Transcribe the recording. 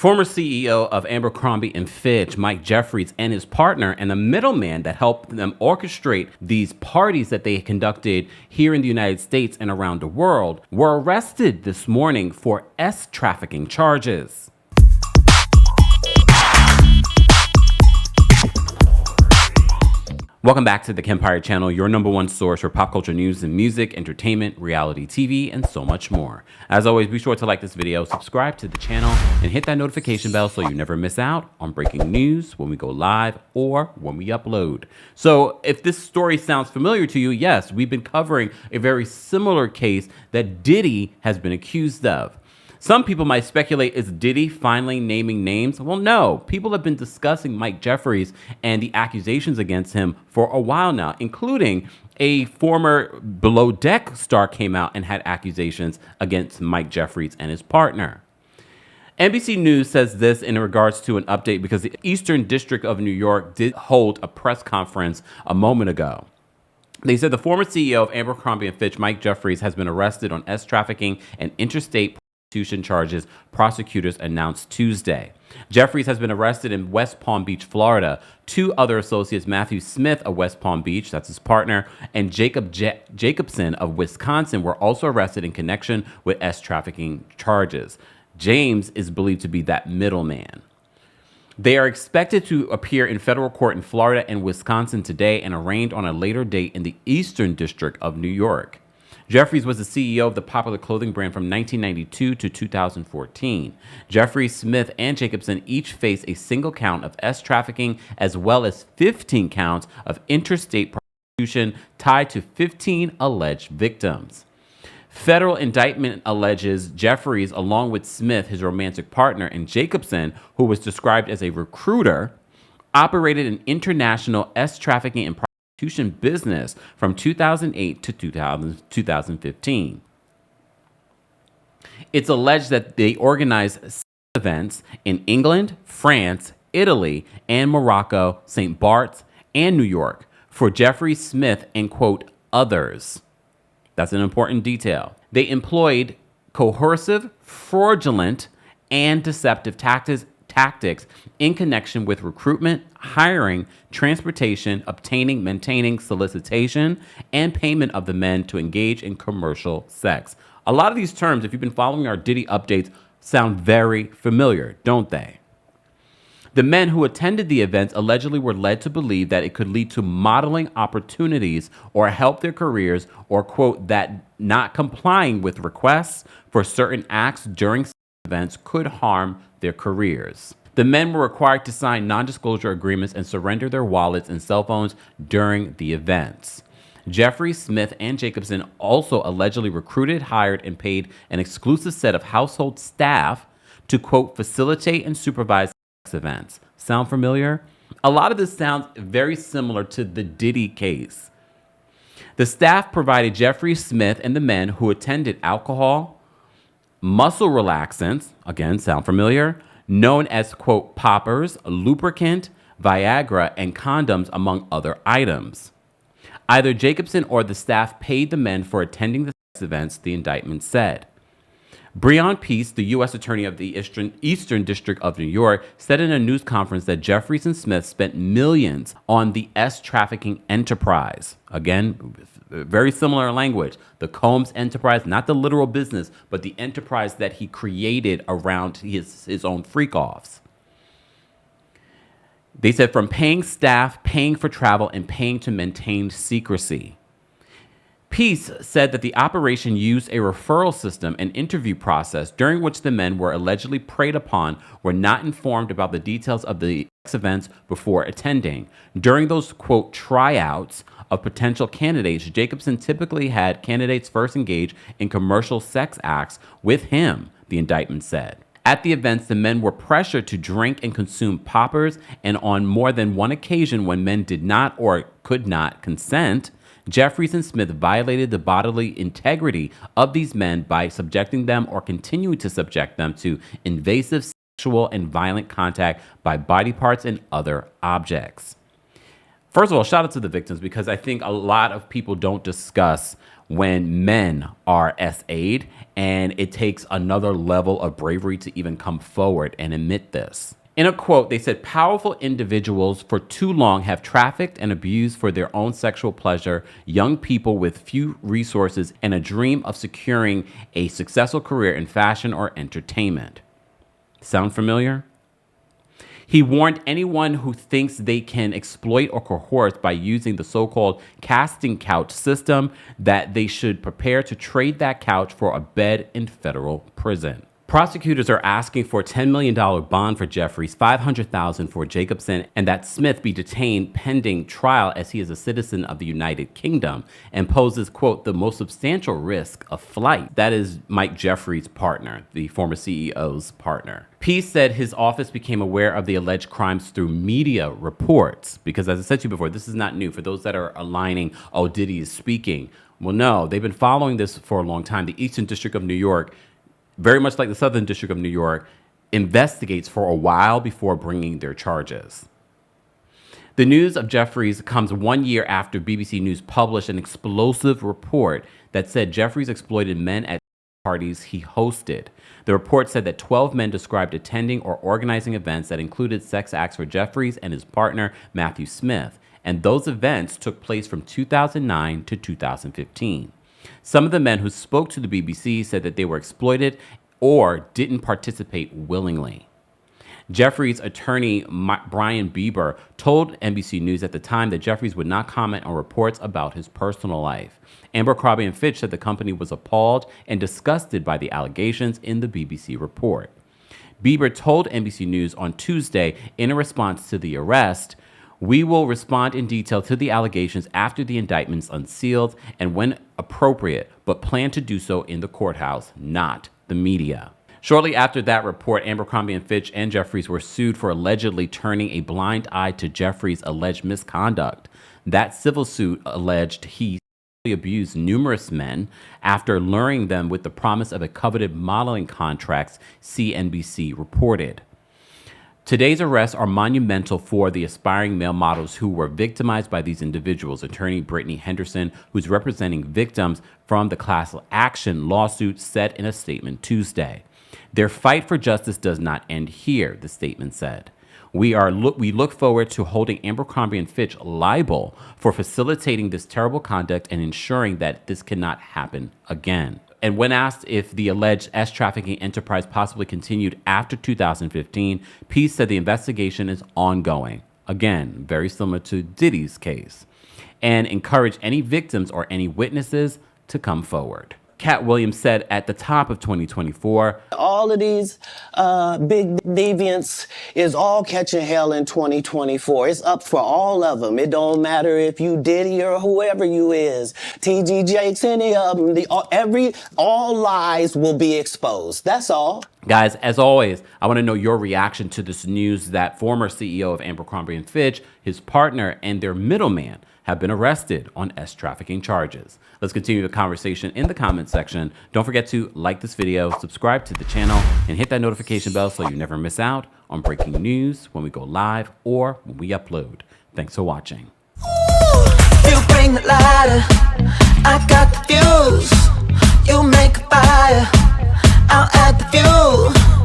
Former CEO of Abercrombie and Fitch, Mike Jeffries, and his partner and the middleman that helped them orchestrate these parties that they conducted here in the United States and around the world, were arrested this morning for trafficking charges. Welcome back to the Kempire channel, your number one source for pop culture news and music, entertainment, reality TV, and so much more. As always, be sure to like this video, subscribe to the channel, and hit that notification bell so you never miss out on breaking news when we go live or when we upload. So if this story sounds familiar to you, yes, we've been covering a very similar case that Diddy has been accused of. Some people might speculate, is Diddy finally naming names? Well, no. People have been discussing Mike Jeffries and the accusations against him for a while now, including a former Below Deck star came out and had accusations against Mike Jeffries and his partner. NBC News says this in regards to an update because the Eastern District of New York did hold a press conference a moment ago. They said the former CEO of Abercrombie and Fitch, Mike Jeffries, has been arrested on trafficking and interstate charges, prosecutors announced Tuesday. Jeffries has been arrested in West Palm Beach, Florida. Two other associates, Matthew Smith of West Palm Beach, that's his partner, and Jacobson of Wisconsin, were also arrested in connection with trafficking charges. James is believed to be that middleman. They are expected to appear in federal court in Florida and Wisconsin today and arraigned on a later date in the Eastern District of New York. Jeffries was the CEO of the popular clothing brand from 1992 to 2014. Jeffries, Smith, and Jacobson each face a single count of trafficking as well as 15 counts of interstate prostitution tied to 15 alleged victims. Federal indictment alleges Jeffries, along with Smith, his romantic partner, and Jacobson, who was described as a recruiter, operated an international trafficking and prostitution business from 2008 to 2015. It's alleged that they organized events in England, France, Italy, and Morocco, St. Bart's, and New York for Jeffrey Smith and, quote, others. That's an important detail. They employed coercive, fraudulent, and deceptive tactics in connection with recruitment, hiring, transportation, obtaining, maintaining, solicitation, and payment of the men to engage in commercial sex. A lot of these terms, if you've been following our Diddy updates, sound very familiar, don't they? The men who attended the events allegedly were led to believe that it could lead to modeling opportunities or help their careers, or, quote, that not complying with requests for certain acts during events could harm their careers. The men were required to sign non-disclosure agreements and surrender their wallets and cell phones during the events. Jeffries, Smith, and Jacobson also allegedly recruited, hired, and paid an exclusive set of household staff to, quote, facilitate and supervise sex events. Sound familiar? A lot of this sounds very similar to the Diddy case. The staff provided Jeffries, Smith, and the men who attended alcohol, muscle relaxants, again, sound familiar, known as, quote, poppers, lubricant, Viagra, and condoms, among other items. Either Jacobson or the staff paid the men for attending the sex events, the indictment said. Breon Peace, the U.S. Attorney of the Eastern District of New York, said in a news conference that Jeffries and Smith spent millions on the trafficking enterprise. Again, very similar language. The Combs enterprise, not the literal business, but the enterprise that he created around his own freak-offs. They said from paying staff, paying for travel, and paying to maintain secrecy. Peace said that the operation used a referral system and interview process during which the men were allegedly preyed upon were not informed about the details of the events before attending. During those, quote, tryouts of potential candidates, Jacobson typically had candidates first engage in commercial sex acts with him, the indictment said. At the events, the men were pressured to drink and consume poppers, and on more than one occasion when men did not or could not consent, Jeffries and Smith violated the bodily integrity of these men by subjecting them or continuing to subject them to invasive sexual and violent contact by body parts and other objects. First of all, shout out to the victims, because I think a lot of people don't discuss when men are SA'd, and it takes another level of bravery to even come forward and admit this. In a quote, they said, "Powerful individuals for too long have trafficked and abused for their own sexual pleasure young people with few resources and a dream of securing a successful career in fashion or entertainment." Sound familiar? He warned anyone who thinks they can exploit or coerce by using the so-called casting couch system that they should prepare to trade that couch for a bed in federal prison. Prosecutors are asking for a $10 million bond for Jeffries, $500,000 for Jacobson, and that Smith be detained pending trial as he is a citizen of the United Kingdom and poses, quote, the most substantial risk of flight. That is Mike Jeffries' partner, the former CEO's partner. Peace said his office became aware of the alleged crimes through media reports, because as I said to you before, this is not new. For those that are aligning, oh, Diddy is speaking. Well, no, they've been following this for a long time. The Eastern District of New York, very much like the Southern District of New York, investigates for a while before bringing their charges. The news of Jeffries comes 1 year after BBC News published an explosive report that said Jeffries exploited men at parties he hosted. The report said that 12 men described attending or organizing events that included sex acts for Jeffries and his partner, Matthew Smith, and those events took place from 2009 to 2015. Some of the men who spoke to the BBC said that they were exploited or didn't participate willingly. Jeffries' attorney, Brian Bieber, told NBC News at the time that Jeffries would not comment on reports about his personal life. Abercrombie and Fitch said the company was appalled and disgusted by the allegations in the BBC report. Bieber told NBC News on Tuesday, in a response to the arrest, "We will respond in detail to the allegations after the indictment's unsealed and when appropriate, but plan to do so in the courthouse, not the media." Shortly after that report, Abercrombie and Fitch and Jeffries were sued for allegedly turning a blind eye to Jeffries' alleged misconduct. That civil suit alleged he abused numerous men after luring them with the promise of a coveted modeling contracts, CNBC reported. Today's arrests are monumental for the aspiring male models who were victimized by these individuals. Attorney Brittany Henderson, who's representing victims from the class action lawsuit, said in a statement Tuesday. "Their fight for justice does not end here," the statement said. We look forward to holding Abercrombie and Fitch liable for facilitating this terrible conduct and ensuring that this cannot happen again." And when asked if the alleged trafficking enterprise possibly continued after 2015, Peace said the investigation is ongoing. Again, very similar to Diddy's case. And encouraged any victims or any witnesses to come forward. Cat Williams said at the top of 2024, "All of these big deviants is all catching hell in 2024. It's up for all of them. It don't matter if you Diddy or whoever you is, TG Jakes, any of them. All lies will be exposed. That's all." Guys, as always, I want to know your reaction to this news that former CEO of Abercrombie & Fitch, his partner, and their middleman have been arrested on trafficking charges. Let's continue the conversation in the comment section. Don't forget to like this video, subscribe to the channel, and hit that notification bell so you never miss out on breaking news when we go live or when we upload. Thanks for watching. You bring the lighter, I got the fuse. You make a fire, I'll add the fuel.